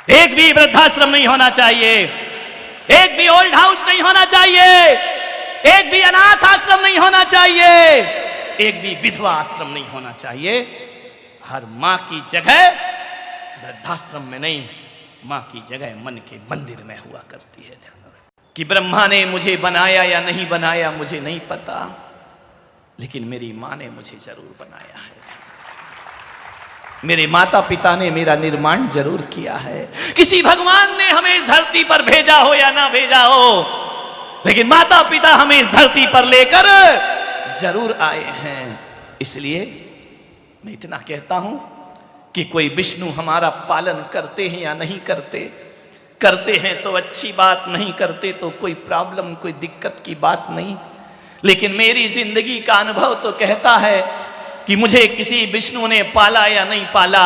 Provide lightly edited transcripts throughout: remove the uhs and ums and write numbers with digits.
एक भी वृद्धाश्रम नहीं होना चाहिए, एक भी ओल्ड हाउस नहीं होना चाहिए, एक भी अनाथ आश्रम नहीं होना चाहिए, एक भी विधवा आश्रम नहीं होना चाहिए। हर मां की जगह वृद्धाश्रम में नहीं, मां की जगह मन के मंदिर में हुआ करती है। कि ब्रह्मा ने मुझे बनाया या नहीं बनाया मुझे नहीं पता, लेकिन मेरी मां ने मुझे जरूर बनाया है। मेरे माता पिता ने मेरा निर्माण जरूर किया है। किसी भगवान ने हमें इस धरती पर भेजा हो या ना भेजा हो, लेकिन माता पिता हमें इस धरती पर लेकर जरूर आए हैं। इसलिए मैं इतना कहता हूं कि कोई विष्णु हमारा पालन करते हैं या नहीं करते, करते हैं तो अच्छी बात, नहीं करते तो कोई प्रॉब्लम, कोई दिक्कत की बात नहीं। लेकिन मेरी जिंदगी का अनुभव तो कहता है कि मुझे किसी विष्णु ने पाला या नहीं पाला,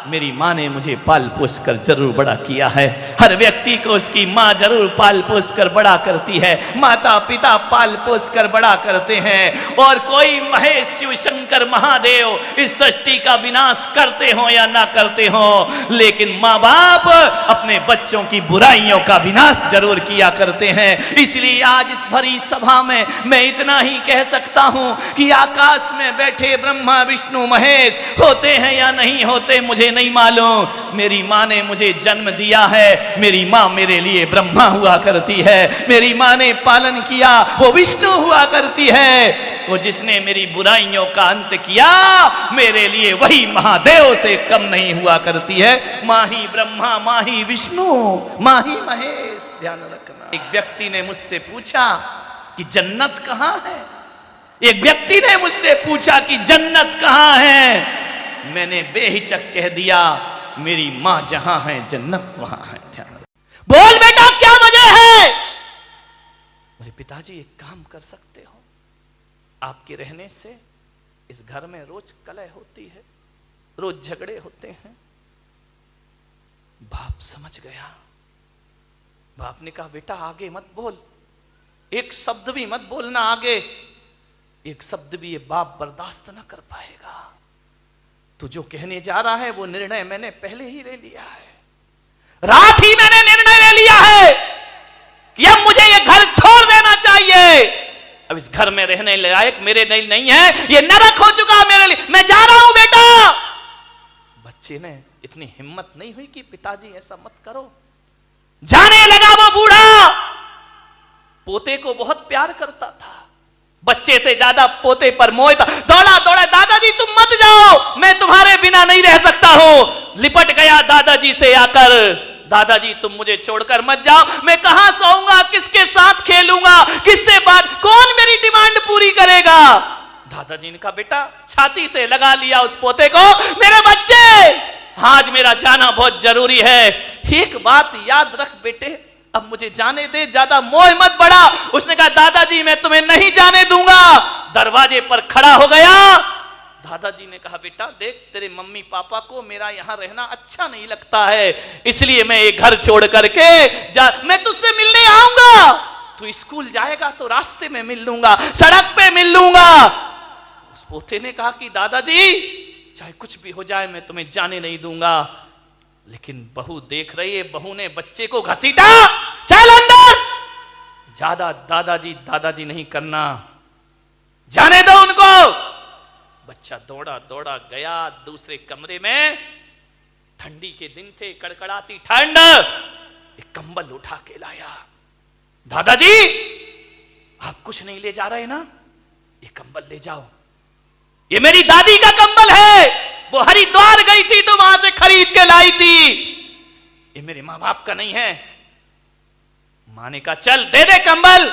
मेरी माँ ने मुझे पाल पोस कर जरूर बड़ा किया है। हर व्यक्ति को उसकी माँ जरूर पाल पोस कर बड़ा करती है, माता पिता पाल पोस कर बड़ा करते हैं। और कोई महेश शिव शंकर महादेव इस सृष्टि का विनाश करते हो या ना करते हो, लेकिन माँ बाप अपने बच्चों की बुराइयों का विनाश जरूर किया करते हैं। इसलिए आज इस भरी सभा में मैं इतना ही कह सकता हूँ कि आकाश में बैठे ब्रह्मा विष्णु महेश होते हैं या नहीं होते मुझे नहीं मालूम, मेरी माँ ने मुझे जन्म दिया है, मेरी माँ मेरे लिए ब्रह्मा हुआ करती है। मेरी माँ ने पालन किया, वो विष्णु हुआ करती है। वो जिसने मेरी बुराइयों का अंत किया, मेरे लिए वही महादेव से कम नहीं हुआ करती है। माँ ही ब्रह्मा, माँ ही विष्णु, माँ ही महेश। ध्यान रखना। एक व्यक्ति ने मुझसे पूछा कि जन्नत कहाँ है, एक व्यक्ति ने मुझसे पूछा कि जन्नत कहाँ है। मैंने बेहिचक कह दिया, मेरी मां जहां है जन्नत वहां है। ध्यान बोल बेटा, क्या वजह है? मेरे पिताजी एक काम कर सकते हो, आपके रहने से इस घर में रोज कलह होती है, रोज झगड़े होते हैं। बाप समझ गया। बाप ने कहा, बेटा आगे मत बोल, एक शब्द भी मत बोलना आगे, एक शब्द भी ये बाप बर्दाश्त ना कर पाएगा। तू जो कहने जा रहा है वो निर्णय मैंने पहले ही ले लिया है। रात ही मैंने निर्णय ले लिया है कि अब मुझे ये घर छोड़ देना चाहिए। अब इस घर में रहने लायक मेरे नहीं है, ये नरक हो चुका मेरे लिए, मैं जा रहा हूं बेटा। बच्चे ने इतनी हिम्मत नहीं हुई कि पिताजी ऐसा मत करो। जाने लगा वो बूढ़ा। पोते को बहुत प्यार करता था, बच्चे से ज्यादा पोते पर मोह था। दौड़ा दौड़ा, दादाजी तुम मत जाओ, मैं तुम्हारे बिना नहीं रह सकता हूं। लिपट गया दादाजी से आकर, दादाजी तुम मुझे छोड़कर मत जाओ, मैं कहां सोऊंगा, किसके साथ खेलूंगा, किससे बात, कौन मेरी डिमांड पूरी करेगा। दादाजी ने कहा, बेटा छाती से लगा लिया उस पोते को, मेरे बच्चे आज मेरा जाना बहुत जरूरी है, एक बात याद रख बेटे, अब मुझे जाने दे, ज्यादा मोह मत बढ़ा। उसने कहा, दादाजी मैं तुम्हें नहीं जाने दूंगा। दरवाजे पर खड़ा हो गया। दादाजी ने कहा, बेटा देख, तेरे मम्मी पापा को मेरा यहां रहना अच्छा नहीं लगता है, इसलिए मैं ये घर छोड़ करके मैं तुझसे मिलने आऊंगा। तू स्कूल जाएगा तो रास्ते में मिल लूंगा, सड़क पे मिल लूंगा। उस पोते ने कहा कि दादाजी चाहे कुछ भी हो जाए मैं तुम्हें जाने नहीं दूंगा। लेकिन बहू देख रही है, बहू ने बच्चे को घसीटा, चल अंदर। ज्यादा दादाजी दादाजी नहीं करना, जाने दो उनको। बच्चा दौड़ा दौड़ा गया दूसरे कमरे में। ठंडी के दिन थे, कड़कड़ाती ठंड। एक कंबल उठा के लाया। दादाजी आप कुछ नहीं ले जा रहे ना, ये कंबल ले जाओ, ये मेरी दादी का कंबल है, वो हरिद्वार गई थी तो वहां से खरीद के लाई थी, ये मेरे मां बाप का नहीं है। मां ने कहा, चल दे दे कंबल,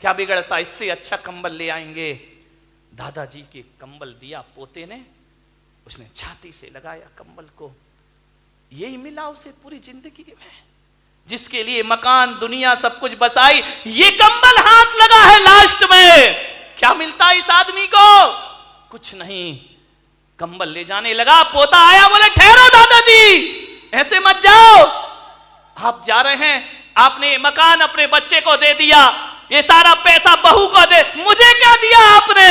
क्या बिगड़ता, इससे अच्छा कंबल ले आएंगे। दादाजी के कंबल दिया पोते ने, उसने छाती से लगाया कंबल को। यही मिला उसे पूरी जिंदगी में, जिसके लिए मकान दुनिया सब कुछ बसाई, ये कंबल हाथ लगा है लास्ट में। क्या मिलता इस आदमी को? कुछ नहीं। कंबल ले जाने लगा, पोता आया, बोले ठहरो दादाजी, ऐसे मत जाओ, आप जा रहे हैं, आपने मकान अपने बच्चे को दे दिया, ये सारा पैसा बहू को दे, मुझे क्या दिया आपने?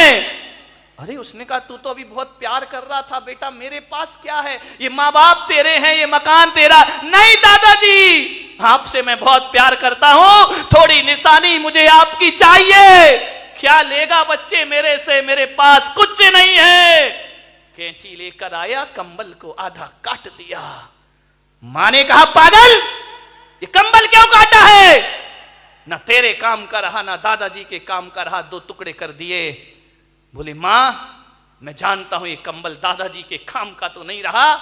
अरे उसने कहा तू तो अभी बहुत प्यार कर रहा था बेटा, मेरे पास क्या है, ये माँ बाप तेरे हैं, ये मकान तेरा। नहीं दादाजी, आपसे मैं बहुत प्यार करता हूं, थोड़ी निशानी मुझे आपकी चाहिए। क्या लेगा बच्चे मेरे से, मेरे पास कुछ नहीं है। कैंची लेकर आया, कंबल को आधा काट दिया। मां ने कहा पागल, ये कंबल क्यों काटा है? ना तेरे काम का रहा ना दादाजी के काम का रहा, दो टुकड़े कर दिए। बोले मां मैं जानता हूं ये कंबल दादाजी के काम का तो नहीं रहा,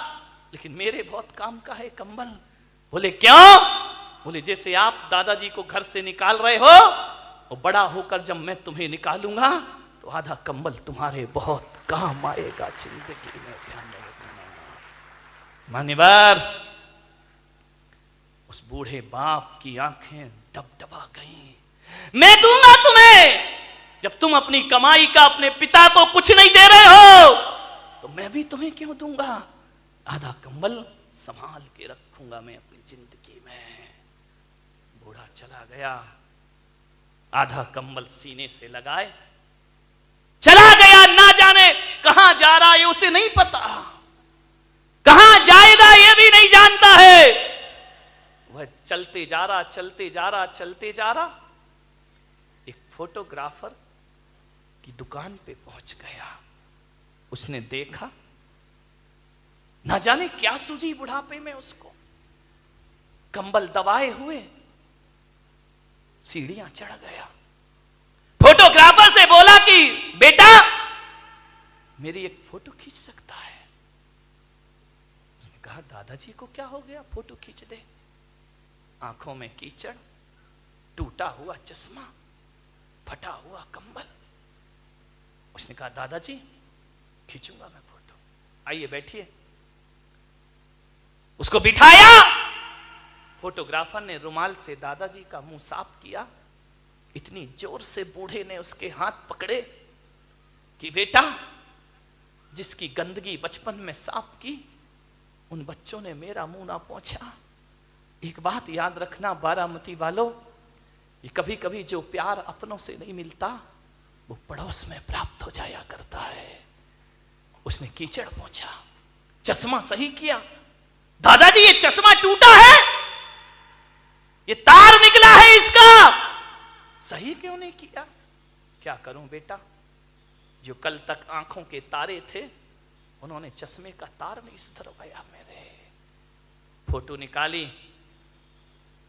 लेकिन मेरे बहुत काम का है कंबल। बोले क्यों? बोले जैसे आप दादाजी को घर से निकाल रहे हो, और बड़ा होकर जब मैं तुम्हें निकालूंगा तो आधा कंबल तुम्हारे बहुत काम आएगा जिंदगी में, ध्यान रखना। मान्यवर, उस बूढ़े बाप की आंखें डबडबा गईं। मैं दूंगा तुम्हें, जब तुम अपनी कमाई का अपने पिता को कुछ नहीं दे रहे हो, तो मैं भी तुम्हें क्यों दूंगा? आधा कंबल संभाल के रखूंगा मैं अपनी जिंदगी में। बूढ़ा चला गया, आधा कंबल सीने से लगाए चला गया। ना जाने कहां जा रहा है उसे नहीं पता, कहां जाएगा ये भी नहीं जानता है। वह चलते जा रहा, चलते जा रहा, चलते जा रहा, एक फोटोग्राफर की दुकान पे पहुंच गया। उसने देखा, ना जाने क्या सूझी बुढ़ापे में उसको, कंबल दबाए हुए सीढ़ियां चढ़ गया। फोटोग्राफर से बोला कि बेटा मेरी एक फोटो खींच सकता है? उसने कहा दादाजी को क्या हो गया, फोटो खींच दे। आंखों में कीचड़, टूटा हुआ चश्मा, फटा हुआ कंबल। उसने कहा दादाजी खींचूंगा मैं फोटो, आइए बैठिए। उसको बिठाया, फोटोग्राफर ने रुमाल से दादाजी का मुंह साफ किया। इतनी जोर से बूढ़े ने उसके हाथ पकड़े कि बेटा जिसकी गंदगी बचपन में साफ की, उन बच्चों ने मेरा मुंह ना पोंछा। एक बात याद रखना बारामती वालों, ये कभी कभी जो प्यार अपनों से नहीं मिलता वो पड़ोस में प्राप्त हो जाया करता है। उसने कीचड़ पोंछा, चश्मा सही किया। दादाजी ये चश्मा टूटा है, ये तार निकला है इसका, सही क्यों नहीं किया? क्या करूं बेटा, जो कल तक आंखों के तारे थे उन्होंने चश्मे का तार नहीं सुधरवाया मेरे। फोटो निकाली,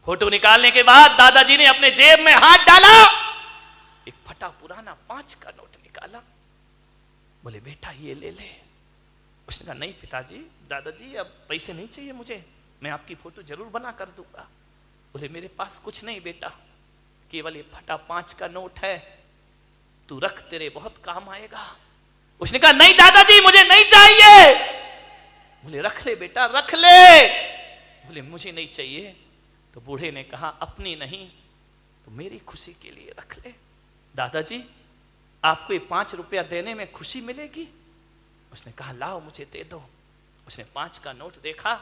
फोटो निकालने के बाद दादाजी ने अपने जेब में हाथ डाला, एक फटा पुराना 5 का नोट निकाला। बोले बेटा ये ले ले। उसने कहा नहीं पिताजी, दादाजी अब पैसे नहीं चाहिए मुझे, मैं आपकी फोटो जरूर बना कर दूंगा। बोले मेरे पास कुछ नहीं बेटा, केवल ये फटा 5 का नोट है, तू रख, तेरे बहुत काम आएगा। उसने कहा नहीं दादाजी मुझे नहीं चाहिए। बोले रख ले बेटा रख ले। बोले मुझे नहीं चाहिए। तो बूढ़े ने कहा अपनी नहीं तो मेरी खुशी के लिए रख ले। दादाजी आपको ये 5 रुपया देने में खुशी मिलेगी? उसने कहा लाओ मुझे दे दो। उसने 5 का नोट देखा,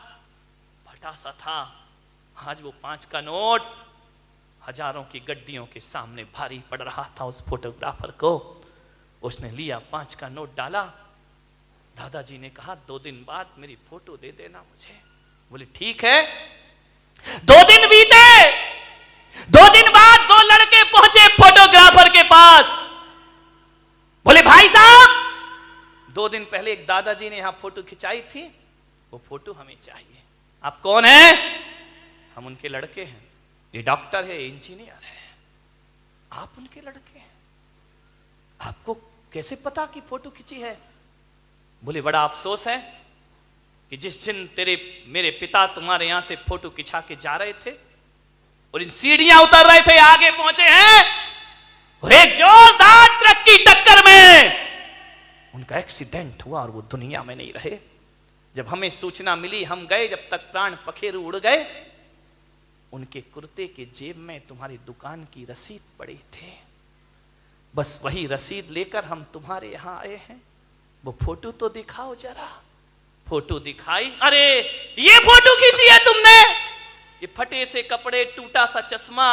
फटा सा था। आज वो 5 का नोट हजारों की गड्डियों के सामने भारी पड़ रहा था उस फोटोग्राफर को। उसने लिया 5 का नोट डाला। दादाजी ने कहा 2 दिन बाद मेरी फोटो दे देना मुझे। बोले ठीक है। 2 दिन बीते। 2 दिन बाद 2 लड़के पहुंचे फोटोग्राफर के पास। बोले भाई साहब 2 दिन पहले एक दादाजी ने यहां फोटो खिंचाई थी, वो फोटो हमें चाहिए। आप कौन हैं? हम उनके लड़के हैं। ये डॉक्टर है, इंजीनियर है। आप उनके लड़के हैं, आपको कैसे पता कि फोटो खिंची है? बोले बड़ा अफसोस है कि जिस दिन मेरे पिता तुम्हारे यहां से फोटो खिंचा के जा रहे थे और इन सीढ़ियां उतर रहे थे, आगे पहुंचे हैं और एक जोरदार ट्रक की टक्कर में उनका एक्सीडेंट हुआ और वो दुनिया में नहीं रहे। जब हमें सूचना मिली हम गए, जब तक प्राण पखेरु उड़ गए, उनके कुर्ते के जेब में तुम्हारी दुकान की रसीद पड़ी थी। बस वही रसीद लेकर हम तुम्हारे यहां आए हैं। वो फोटो तो दिखाओ जरा। फोटो दिखाई। अरे ये फोटो खींची है तुमने? ये फटे से कपड़े, टूटा सा चश्मा,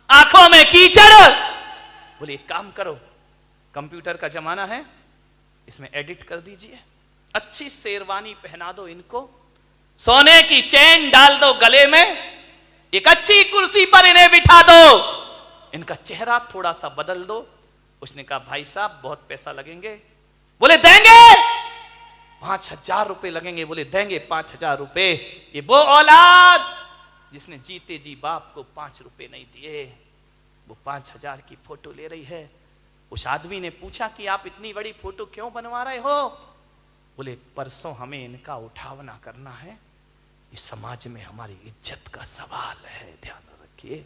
आंखों में कीचड़। बोले एक काम करो, कंप्यूटर का जमाना है, इसमें एडिट कर दीजिए, अच्छी शेरवानी पहना दो इनको, सोने की चेन डाल दो गले में, एक अच्छी कुर्सी पर इन्हें बिठा दो, इनका चेहरा थोड़ा सा बदल दो। उसने कहा भाई साहब बहुत पैसा लगेंगे। बोले देंगे 5,000 रुपए लगेंगे। बोले देंगे 5,000 रुपए। ये वो औलाद जिसने जीते जी बाप को 5 रुपए नहीं दिए, वो 5,000 की फोटो ले रही है। उस आदमी ने पूछा कि आप इतनी बड़ी फोटो क्यों बनवा रहे हो? बोले परसों हमें इनका उठावना करना है, इस समाज में हमारी इज्जत का सवाल है, ध्यान रखिए।